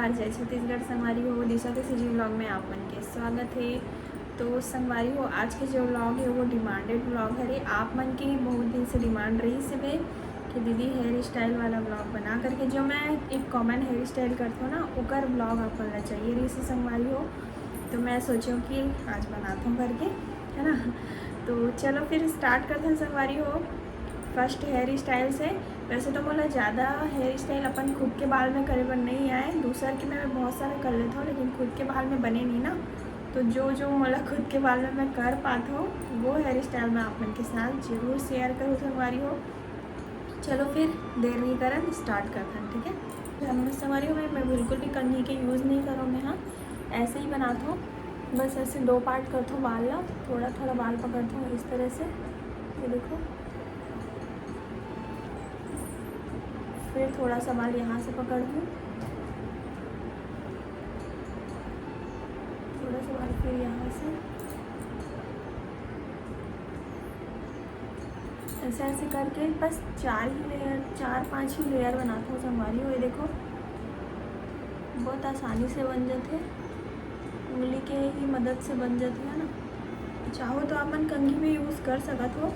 नमस्कार, जय छत्तीसगढ़ संगवारी हो। दिशा के सीजी व्लॉग में आप मन के स्वागत है। तो संगवारी हो, आज के जो व्लॉग है वो डिमांडेड व्लॉग है। आप मन की बहुत दिन से डिमांड रही से वे कि दीदी हेयर स्टाइल वाला व्लॉग बना करके, जो मैं एक कॉमन हेयर स्टाइल करती हूँ ना, उकर व्लॉग आप मन चाहिए रही से संगवारी हो। तो मैं सोचूँ कि आज बनाता हूँ करके, है ना। तो चलो फिर स्टार्ट करते हैं संगवारी हो। फर्स्ट हेयर स्टाइल से, वैसे तो बोला ज़्यादा हेयर स्टाइल अपन खुद के बाल में करे पर नहीं आए, दूसर के मैं बहुत सारा कर लेता हूँ, लेकिन खुद के बाल में बने नहीं ना। तो जो जो मोला खुद के बाल में मैं कर पाता हूँ वो हेयर स्टाइल मैं आप मन के साथ ज़रूर शेयर करूँ संगवारी हो। चलो फिर देर नहीं करन, स्टार्ट करते हैं, ठीक है। संगवारी हो, मैं बिल्कुल भी कंघी के यूज़ नहीं करूँ मैं, हाँ ऐसे ही बनाता हूँ। बस ऐसे दो पार्ट करता हूँ बाल ला, थोड़ा थोड़ा बाल पकड़ता हूँ इस तरह से, ये देखो। फिर थोड़ा सा बाल यहाँ से पकड़ दूँ, थोड़ा सा बाल फिर यहाँ से, ऐसे ऐसे करके बस 4-5 ही लेयर बनाता हूँ संगवारी हो। ये देखो बहुत आसानी से बन जाते, उंगली के ही मदद से बन जाते है ना। चाहो तो अपन कंघी भी यूज़ कर सकत हो,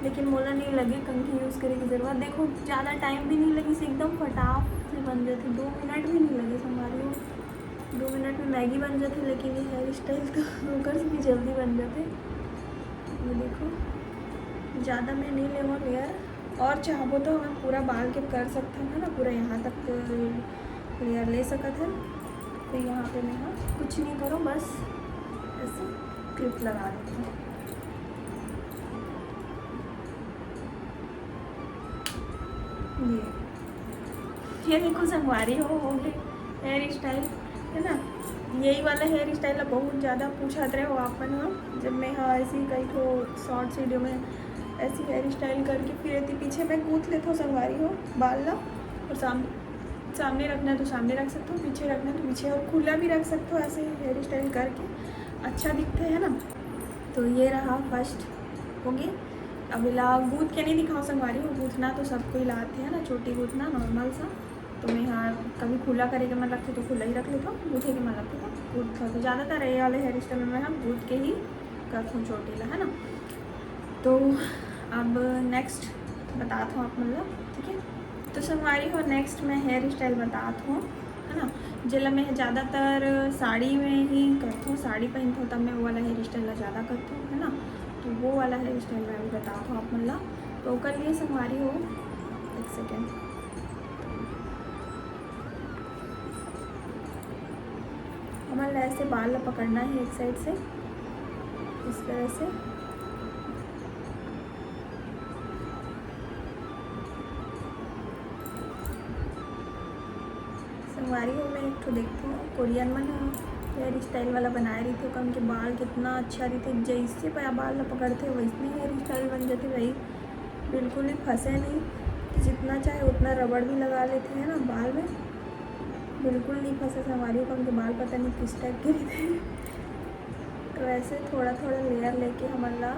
लेकिन मोला नहीं लगे कंघी यूज़ करे की ज़रूरत। देखो ज़्यादा टाइम भी नहीं लगी से एकदम फटाफ से बन जाते, 2 मिनट भी नहीं लगे संगवारी हो। 2 मिनट में मैगी बन जाती, लेकिन ये हेयर स्टाइल तो होकर भी जल्दी बन जाते। ये देखो ज़्यादा मैं नहीं लेवा लेयर, और चाहो तो हम पूरा बाल के कर सकते हैं ना, पूरा यहाँ तक लेयर ले सकते हैं। तो यहाँ पे मैं कुछ नहीं करो, बस ऐसे क्लिप लगा देती हूँ। ये देखो संगवारी हो गए हेयर स्टाइल, है ना। यही वाला हेयर स्टाइल बहुत ज़्यादा पूछत रहे हो आप मन, जब मैं ऐसी कई तो शॉर्ट्स वीडियो में ऐसी हेयर स्टाइल करके फिर रहती, पीछे मैं गूँथ लेता हूँ संगवारी हो बाल ला, और सामने रखना है तो सामने रख सकते हो, पीछे रखना है तो पीछे, और खुला भी रख सकते हो। ऐसे हेयर स्टाइल करके अच्छा दिखते है ना। तो ये रहा फर्स्ट हो गई। अब ला गूँथ के नहीं दिखाओ संगवारी हो, गूँथना तो सबको ही लाते हैं ना, छोटी गूँथना नॉर्मल सा। तो मैं यहाँ कभी खुला करे के मन लगता तो खुला ही रख लेता हूँ, गूँथे के मन लगता तो गूँथ तो ज़्यादातर ये वाले हेयर स्टाइल में हम गूँथ के ही करता हूँ चोटी ला, है ना। तो अब नेक्स्ट बताता हूँ आप मतलब, ठीक है। तो संगवारी हो नेक्स्ट मैं हेयर स्टाइल बताता हूँ, है ना। जिला मैं ज़्यादातर साड़ी में ही करता हूँ, साड़ी पहनता हूँ तब मैं वो वाला हेयर स्टाइल ज़्यादा करता हूँ, है ना। तो वो वाला हेयर स्टाइल मैं भी बताता हूँ आप मतलब। तो कर लिए संगवारी हो, एक सेकेंड। हमारा ऐसे बाल पकड़ना है एक साइड से इस तरह से, संगवारी हो मैं एक तो देखती हूँ कोरियन में हेयर स्टाइल वाला बनाए रही थी, उनके बाल कितना अच्छा रही थे, जैसे बाल पकड़ते वैसे हेयर स्टाइल बन जाते भाई, बिल्कुल ही फंसे नहीं। जितना चाहे उतना रबड़ भी लगा लेते हैं ना बाल में, बिल्कुल नहीं फंसे संगवारी हो। उनके बाल पता नहीं किस टाइप के थे। तो ऐसे थोड़ा थोड़ा लेयर लेके हमारा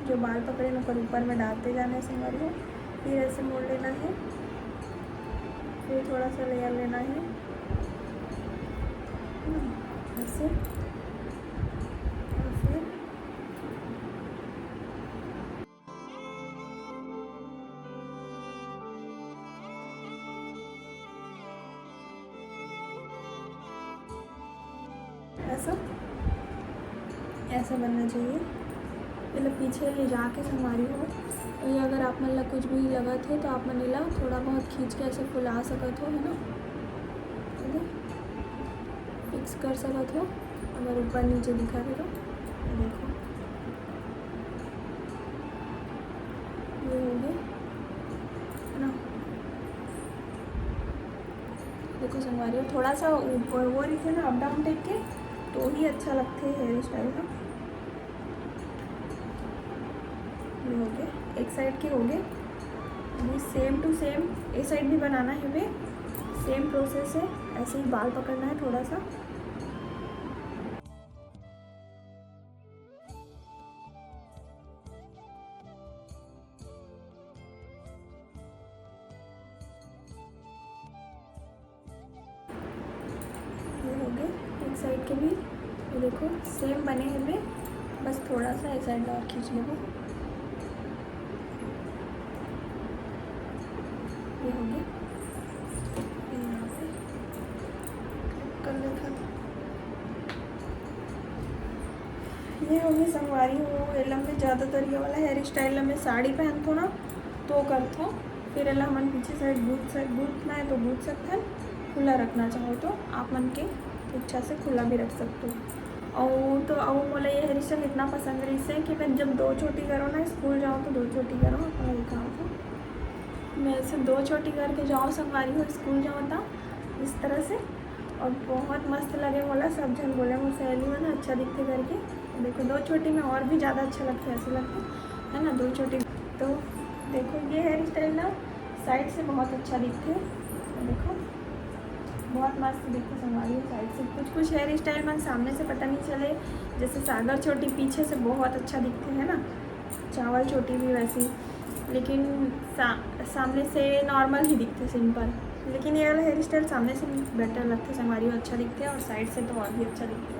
जो बाल पकड़े ना ऊपर में डालते जाना है संगवारी हो। फिर ऐसे मोड़ लेना है, फिर थोड़ा सा लेयर लेना है ऐसे, और फिर ऐसा ऐसा बनना चाहिए। मतलब पीछे ले जाके संगवारी हो। और ये अगर आप मतलब कुछ भी लगा थे तो आप मन ला थोड़ा बहुत खींच के ऐसे फुला सकत हो, है ना, फिक्स कर सकत हो अगर ऊपर नीचे दिखा दे तो। देखो ये हो गए, है ना। देखो संगवारी हो थोड़ा सा ऊपर वो रही थे ना, अप डाउन टाइप के, तो ही अच्छा लगते है हेयर स्टाइल का। ये हो गए, एक साइड के हो गए। अभी same to same a side भी बनाना है हमें, सेम प्रोसेस है, ऐसे ही बाल पकड़ना है थोड़ा सा। के भी ये देखो सेम बने हुए, बस थोड़ा सा इस साइड और खींच लेंगे। ये हो गया, यहाँ पे कर लेता। ये हो गई संगवारी हो। एला में ज़्यादातर ये वाला हेयर स्टाइल में साड़ी पहनतो ना तो करतो, फिर एला मन पीछे साइड बूथना है तो बूथ सकते हैं, खुला रखना चाहो तो आप मन के इच्छा से खुला भी रख सकते हो। और तो और मोला ये हेयर स्टाइल इतना पसंद रही से कि मैं जब 2 चोटी करो ना, स्कूल जाऊँ तो 2 चोटी करो, अपना दिखाओ तो मैं ऐसे 2 चोटी करके जाऊँ संगवारी हो, स्कूल जाऊँ था इस तरह से, और बहुत मस्त लगे। बोला सब जन बोले मुझे सहेली में ना अच्छा दिखते करके। देखो 2 चोटी में और भी ज़्यादा अच्छा लगता है, ऐसे लगता है ना 2 चोटी। तो देखो ये हेयर स्टाइल ना साइड से बहुत अच्छा दिखते है, देखो बहुत मस्त दिखते संगवारी हो साइड से। कुछ हेयर स्टाइल मन सामने से पता नहीं चले, जैसे सागर चोटी पीछे से बहुत अच्छा दिखते है ना, चावल चोटी भी वैसी, लेकिन सामने से नॉर्मल ही दिखते सिंपल। लेकिन ये वाला हेयर स्टाइल सामने से बेटर लगते संगवारी हो, अच्छा दिखते हैं, और साइड से तो और भी अच्छा दिखते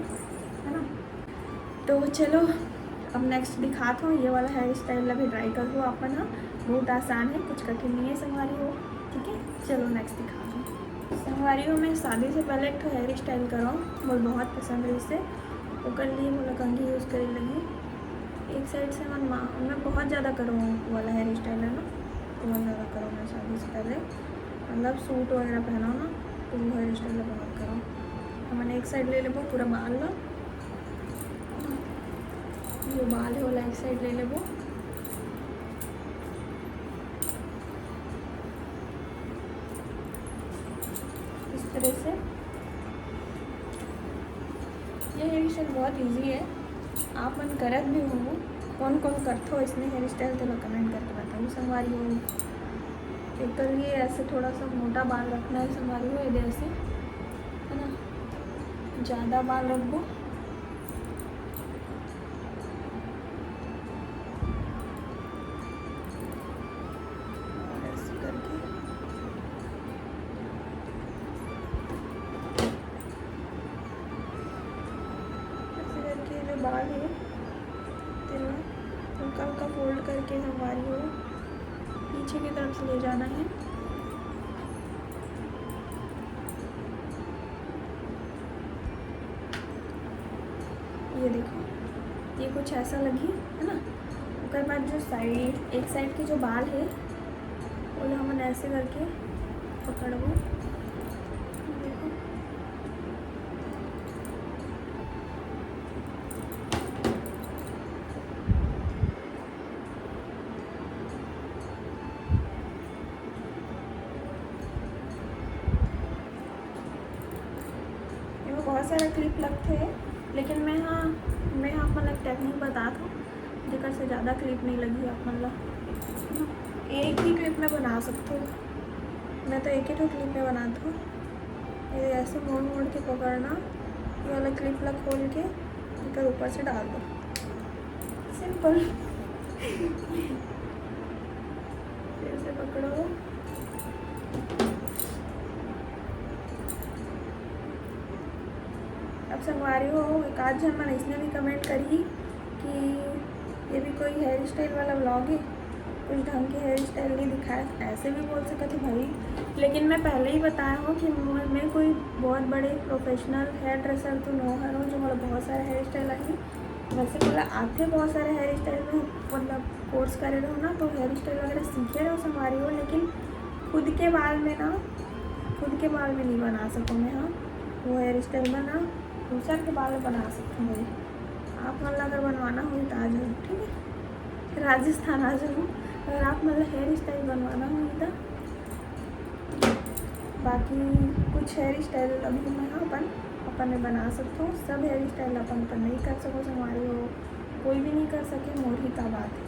है ना। तो चलो अब नेक्स्ट दिखाता हूँ। ये वाला हेयर स्टाइल अभी ट्राई करो अपन। हाँ बहुत आसान है, कुछ कठिन नहीं है संगवारी हो, ठीक है। चलो नेक्स्ट दिखाता हूँ। संगवारी हो मैं शादी से पहले एक तो हेयर स्टाइल कराऊँ, मुझे बहुत पसंद है इससे, वो कर लिए मुझे कंघी यूज़ करे लगी। एक साइड से मैं बहुत ज़्यादा करूँ वाला हेयर स्टाइल है ना, बहुत ज़्यादा करूँ मैं शादी से पहले, मतलब सूट वगैरह पहना ना तो वो हेयर स्टाइल बहुत करो। तो मैंने एक साइड ले लेबो पूरा बाल ला, जो बाल है वो एक साइड ले लेबो, इस तरह से। ये हेयर स्टाइल बहुत इजी है, आप मन करत भी हो, कौन कौन करते हो इसमें हेयर स्टाइल तो कमेंट करके बताओ संगवारी हो। एक तो ये ऐसे थोड़ा सा मोटा बाल रखना है संगवारी हो, इधर से है ना, ज़्यादा बाल रखो। ऐसे करके जो बाल है हल्का हल्का फोल्ड करके संगवारी हो पीछे की तरफ से ले जाना है। ये देखो ये कुछ ऐसा लगी है ना। उसके बाद जो साइड एक साइड के जो बाल है वो हम ऐसे करके पकड़ो, देखो ये बहुत सारे क्लिप लगते हैं, लेकिन मैं हाँ मतलब टेक्निक बता दूँ जेकर से ज़्यादा क्लिप नहीं लगी आप मतलब एक ही क्लिप में बना सकते हो। मैं तो एक ही तो क्लिप में बनाता हूँ। ये ऐसे मोड़ मोड़ के पकड़ना, ये वाला क्लिप ला खोल के इधर ऊपर से डाल दो, सिंपल। ऐसे पकड़ो, अब संगवारी हो एक आध जन मैंने इसने भी कमेंट करी कि ये भी कोई हेयर स्टाइल वाला व्लॉग है, कुछ ढंग के हेयर स्टाइल नहीं दिखाया। ऐसे भी बोल सकते थे भाई, लेकिन मैं पहले ही बताया हूँ कि मैं कोई बहुत बड़े प्रोफेशनल हेयर ड्रेसर तो नो है जो मतलब बहुत सारे हेयर स्टाइल आई। वैसे बोला आते बहुत सारे हेयर स्टाइल में मतलब कोर्स करे रहो ना, तो हेयर स्टाइल वगैरह सीखे रहो संगवारी हो, लेकिन खुद के बाल में नहीं बना सकूँ मैं। हाँ वो हेयर स्टाइल में ना दूसरा के बाल बना सकते हैं। आप मतलब अगर बनवाना हो तो आ जाओ, ठीक है, राजस्थान आ जाओ अगर आप मतलब हेयर स्टाइल बनवाना हो तो। बाकी कुछ हेयर स्टाइल अभी मैं अपन में बना सकता हूँ, सब हेयर स्टाइल अपन नहीं कर सको संगवारी हो, कोई भी नहीं कर सके, मोर ही का बात है।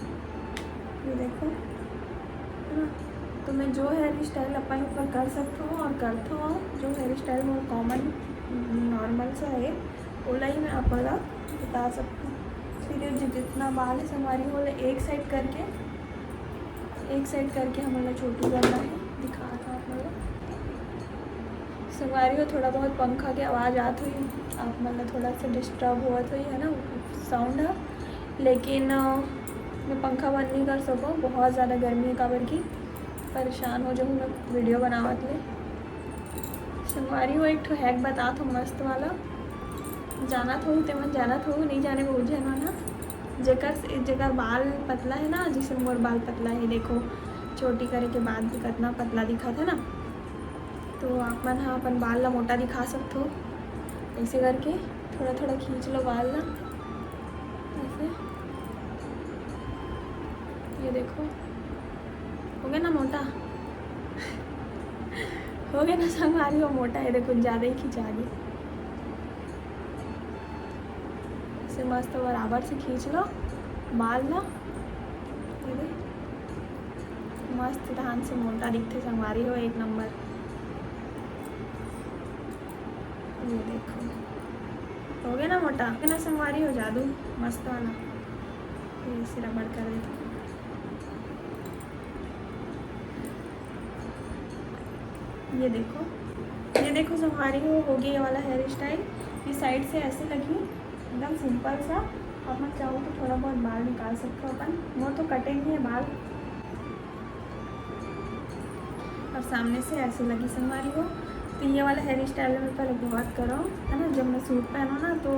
ये देखो है ना, तो मैं जो हेयर स्टाइल अपन ऊपर कर सकता हूँ और करता हूँ, जो हेयर स्टाइल वो कॉमन नॉर्मल सा है ओला ही मैं आपका बता सकती हूँ। फिर जितना बाल है संगवारी हो एक साइड करके हमारा छोटी करना है, दिखा था आप लोग संगवारी हो थोड़ा बहुत पंखा की आवाज़ आत हुई, आप मतलब थोड़ा सा डिस्टर्ब हुआ हुई है ना साउंड है, लेकिन मैं पंखा बंद नहीं कर सकूँ, बहुत ज़्यादा गर्मी है काबर की परेशान हो जाऊँ मैं वीडियो बनावत ले। संगवारी हो एक ठो हैक बता थो मस्त वाला, जाना थो ते मन जाना थो, नहीं जाने को उलझन हो ना, जेकर बाल पतला है ना, जैसे मोर बाल पतला है देखो, छोटी करे के बाद भी कितना पतला दिखा था ना, तो आप मन हाँ अपन बाल ला मोटा दिखा सकते हो, ऐसे करके थोड़ा थोड़ा खींच लो बाल ला ऐसे, ये देखो हो गया ना मोटा हो गया ना संगवारी हो मोटा है, देखो ज़्यादा ही खिंचा दी, ऐसे मस्त बराबर से खींच लो बाल ला, मस्त धान से मोटा दिखते संगवारी हो एक नंबर। ये देखो हो गया ना मोटा, है ना संगवारी हो जादू मस्त वाला, ये से रबड़ कर देते, ये देखो संगवारी हो गया ये वाला हेयर स्टाइल, ये साइड से ऐसे लगी एकदम सिंपल सा, अपन चाहो तो थोड़ा बहुत बाल निकाल सकते हो अपन, वो तो कटेंगे है बाल, और सामने से ऐसे लगी संगवारी हो। तो ये वाला हेयर स्टाइल मैं पहले बहुत करो है ना, जब मैं सूट पहनो ना तो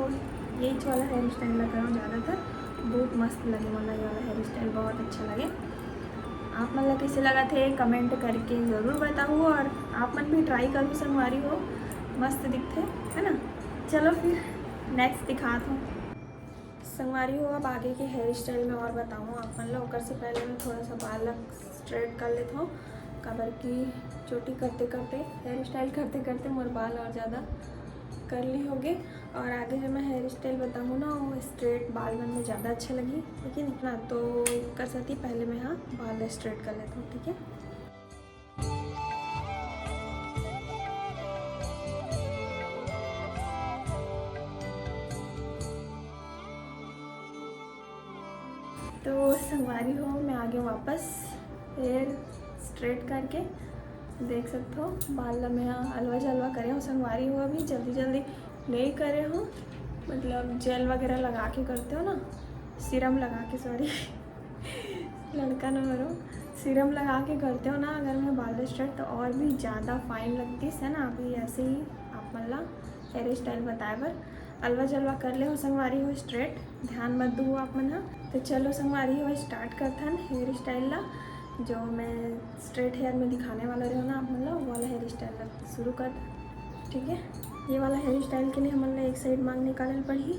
यही वाला हेयर स्टाइल ला करो ज़्यादातर, बहुत मस्त लगे मतलब ये वाला हेयर स्टाइल बहुत अच्छा लगे। आप मतलब कैसे लगा थे कमेंट करके ज़रूर बताओ, और आप मन भी ट्राई करो संगवारी हो, मस्त दिखते है ना। चलो फिर नेक्स्ट दिखाता हूँ संगवारी हो, अब आगे के हेयर स्टाइल में और बताऊँ आप मन लोग, से पहले मैं थोड़ा सा बाल स्ट्रेट कर लेता हूँ, काबर की चोटी करते करते हेयर स्टाइल करते करते मोर बाल और ज़्यादा कर ली होगे, और आगे जो मैं हेयर स्टाइल बताऊँ ना वो स्ट्रेट बाल मन में ज़्यादा अच्छा लगी, लेकिन इतना तो कर सकती, पहले मैं हाँ बाल स्ट्रेट कर लेता हूँ, ठीक है। तो संगवारी हो मैं आ गई वापस हेयर स्ट्रेट करके, देख सकते हो बाल ला मैं हलवा जलवा करे हूँ संगवारी हो, अभी जल्दी जल्दी नहीं करे हूँ, मतलब जेल वगैरह लगा के करते हो ना, सीरम लगा के सॉरी लड़का न करो, सीरम लगा के करते हो ना अगर मैं बाल स्ट्रेट, तो और भी ज़्यादा फाइन लगती है ना। अभी ऐसे ही आप मतलब हेयर स्टाइल बताए पर अलवा जलवा कर ले हो संगवारी हो स्ट्रेट, ध्यान मत दो आप मन। तो चलो संगवारी हो स्टार्ट करथन हेयर स्टाइल ला, जो मैं स्ट्रेट हेयर में दिखाने वाला रहे हो ना आप मतलब वो वाला हेयर स्टाइल ला शुरू कर, ठीक है। ये वाला हेयर स्टाइल के लिए हमन एक साइड मांग निकालल पड़ी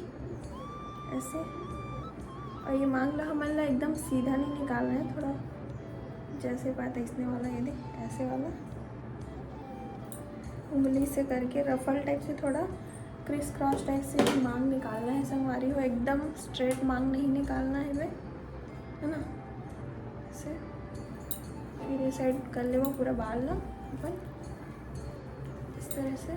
ऐसे, और ये मांग ला हमन ला एकदम सीधा नहीं निकालना है, थोड़ा जैसे बात ऐसने वाला, ये देख ऐसे वाला उंगली से करके रफल टाइप से थोड़ा क्रिस क्रॉस टाइप से मांग निकालना है संगवारी हो, एकदम स्ट्रेट मांग नहीं निकालना है वे, है ना। ऐसे फिर ये साइड कर ले वो पूरा बाल ना अपन इस तरह से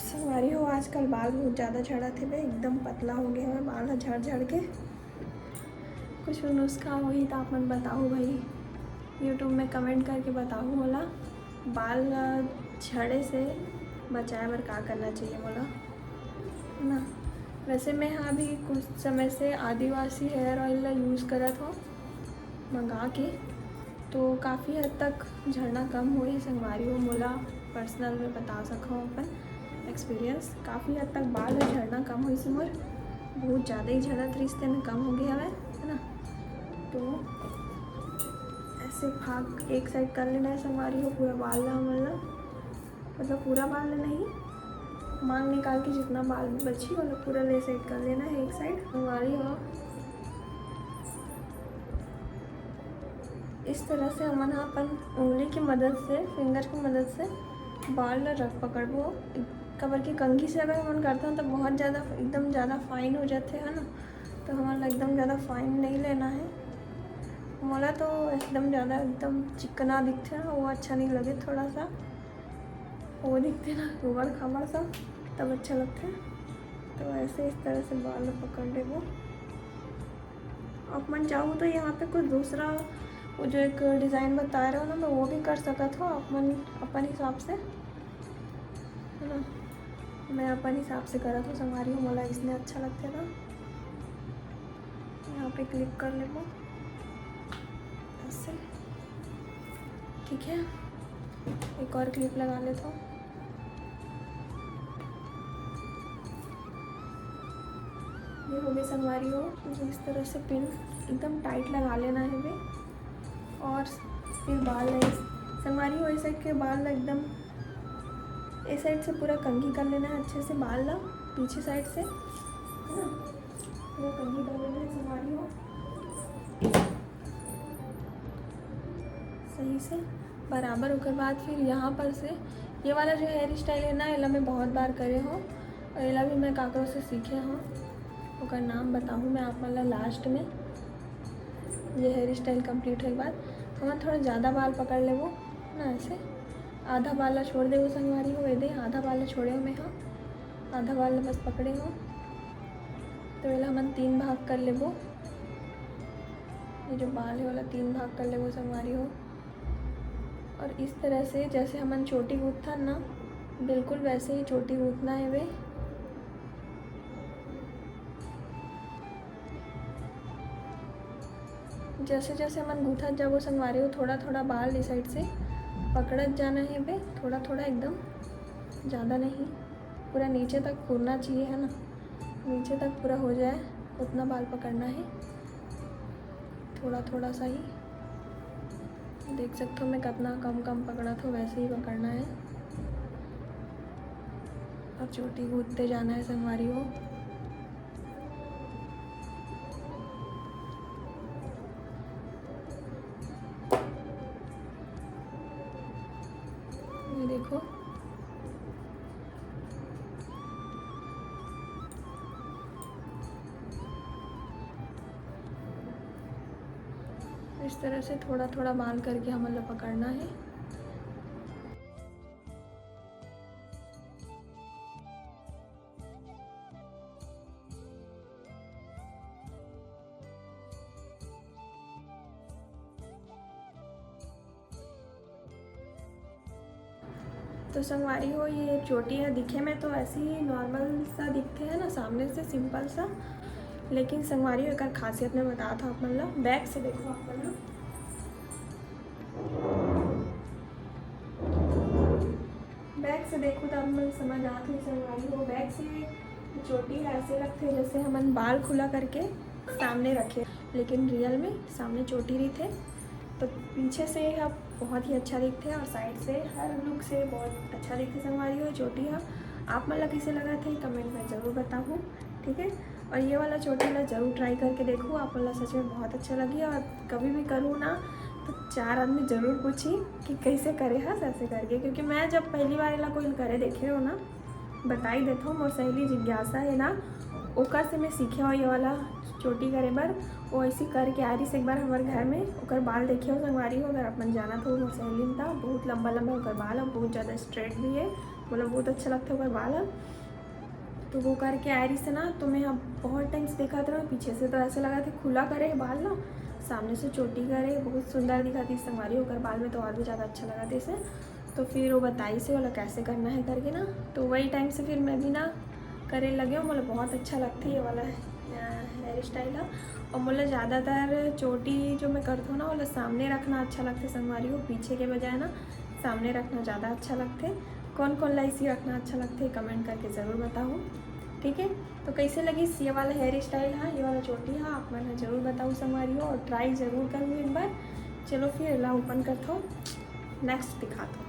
संगवारी हो। आजकल बाल बहुत ज़्यादा झड़ा थे वे, एकदम पतला हो गया है बाल झड़ झड़ के, कुछ नुस्खा वही तो आप मन बताओ भाई, यूट्यूब में कमेंट करके बताओ मोला बाल झड़े से बचाए बर का करना चाहिए मोला, है ना। वैसे मैं हाँ अभी कुछ समय से आदिवासी हेयर ऑयल यूज़ करत हूँ मंगा के, तो काफ़ी हद तक झड़ना कम हुई संगवारी हो, मोला पर्सनल में बता सकूँ अपन एक्सपीरियंस, काफ़ी हद तक बाल झड़ना कम हुई से मोर, बहुत ज़्यादा ही झड़त रिश्ते में कम हो गया है ना। तो ऐसे भाग एक साइड कर लेना है संगवारी हो, पूरा बाल ला मतलब पूरा बाल नहीं, मांग निकाल के जितना बाल बची मतलब पूरा ले साइड कर लेना है एक साइड संगवारी हो। इस तरह से हम अपन उंगली की मदद से, फिंगर की मदद से बाल रख पकड़बो, कबर की कंघी से अगर मन करता हूँ तो बहुत ज़्यादा एकदम ज़्यादा फाइन हो जाते है ना, तो हमारा एकदम ज़्यादा फाइन नहीं लेना है, मोला तो एकदम ज़्यादा एकदम चिकना दिखते ना वो अच्छा नहीं लगे, थोड़ा सा वो दिखते ना उबड़ खाबड़ सा तब अच्छा लगता है। तो ऐसे इस तरह से बाल पकड़ ले वो, आप मन चाहो तो यहाँ पे कुछ दूसरा वो जो एक डिज़ाइन बता रहे हो ना, मैं वो भी कर सका था अपन हिसाब से, है ना। मैं अपन हिसाब से करा था संगवारी हो, मोला इसने अच्छा लगता था। यहाँ पे क्लिप कर ले ऐसे, ठीक है। एक और क्लिप लगा लेता हूँ। ये हो गई संगवारी हो। इस तरह से पिन एकदम टाइट लगा लेना है वे, और फिर बाल है संगवारी हो। इस साइड के बाल एकदम इस साइड से पूरा कंघी कर लेना है अच्छे से, बाल ला पीछे साइड से, है ना, पूरा कंघी कर लेना है संगवारी हो सही से बराबर। उसके बाद फिर यहाँ पर से ये वाला जो हेयर स्टाइल है ना, एला मैं बहुत बार करे हो, और एला भी मैं काकरों से सीखे हूँ। उसका नाम बताऊँ मैं आप वाला लास्ट में। ये हेयर स्टाइल कंप्लीट होने के बाद हमें थोड़ा ज़्यादा बाल पकड़ ले वो ना, ऐसे आधा बाल छोड़ दे वो संगवारी हो। दे आधा बाल छोड़े हो मैं, हाँ आधा बाल बस पकड़े हो। तो वेला हम 3 भाग कर ले वो, ये जो बाल है वाला 3 भाग कर ले वो संगवारी हो। और इस तरह से जैसे हमन चोटी गूँथता ना, बिल्कुल वैसे ही चोटी गूँथना है वे। जैसे जैसे हमन गूँथत जाबो संगवारी हो, थोड़ा थोड़ा बाल इस साइड से पकड़त जाना है वे, थोड़ा थोड़ा, एकदम ज़्यादा नहीं, पूरा नीचे तक पूरना चाहिए, है ना, नीचे तक पूरा हो जाए उतना बाल पकड़ना है, थोड़ा थोड़ा सा ही। देख सकते हो मैं कितना कम कम पकड़ा था, वैसे ही पकड़ना है। और चोटी गूँथते जाना है संगवारी हो। ये देखो इस तरह से थोड़ा थोड़ा बाल करके हमें पकड़ना है। तो संगवारी हो, ये चोटी है, दिखे में तो ऐसे ही नॉर्मल सा दिखते हैं ना सामने से, सिंपल सा, लेकिन संगवारी हो एक खासियत में बताया था अपन ला। बैक से देखो अपन ला, बैक से देखो तो अपन समझ आती है संगवारी हो। बैक से चोटी है ऐसे लगते जैसे हमन बाल खुला करके सामने रखे, लेकिन रियल में सामने चोटी रही थे। तो पीछे से अब बहुत ही अच्छा दिखते हैं, और साइड से हर लुक से बहुत अच्छा दिखते संगवारी हो चोटी है। आप मतलब किसे लगा थे कमेंट में ज़रूर बताऊँ, ठीक है। और ये वाला चोटी ला ज़रूर ट्राई करके देखो, आप मतलब सच में बहुत अच्छा लगी। और कभी भी करूँ ना तो 4 आदमी ज़रूर पूछी कि कैसे करे हस ऐसे करके, क्योंकि मैं जब पहली बार ला कोई करे देखे हो ना, बताई देता हूँ। मोर सहेली जिज्ञासा है ना, ओकर से मैं सीखे हो ये वाला चोटी करे बर। वो ऐसी करके आ रही से एक बार हमारे घर में, ओकर बाल देखे हो संगवारी हो, अगर अपन जाना था वो सहेली में था, बहुत लंबा लंबा ओकर बाल है, बहुत ज़्यादा स्ट्रेट भी है, मतलब बहुत अच्छा लगता है ओकर बाल है। तो वो करके आ रही से ना, तो मैं अब बहुत टाइम से देखा था पीछे से, तो ऐसे लगा था खुला करे बाल ना, सामने से चोटी करे, बहुत सुंदर दिखा थी संगवारी होकर बाल में, तो और भी ज़्यादा अच्छा लगा था इसे। तो फिर वो बताई से वाला कैसे करना है करके ना, तो वही टाइम से फिर मैं भी ना करे लगे, मतलब बहुत अच्छा लगता है ये वाला हेयर स्टाइल है। और मुझे ज़्यादातर चोटी जो मैं करती हूँ ना, वो सामने रखना अच्छा लगता है संगवारी हो, पीछे के बजाय ना सामने रखना ज़्यादा अच्छा लगता है। कौन कौन ला इसी रखना अच्छा लगता है कमेंट करके ज़रूर बताओ, ठीक है। तो कैसे लगी ये वाला हेयर स्टाइल, हाँ ये वाला चोटी, हाँ आप मैंने ज़रूर बताऊँ संगवारी हो, और ट्राई ज़रूर करूँ एक बार। चलो फिर ला ओपन करता हूँ, नेक्स्ट दिखाता हूँ।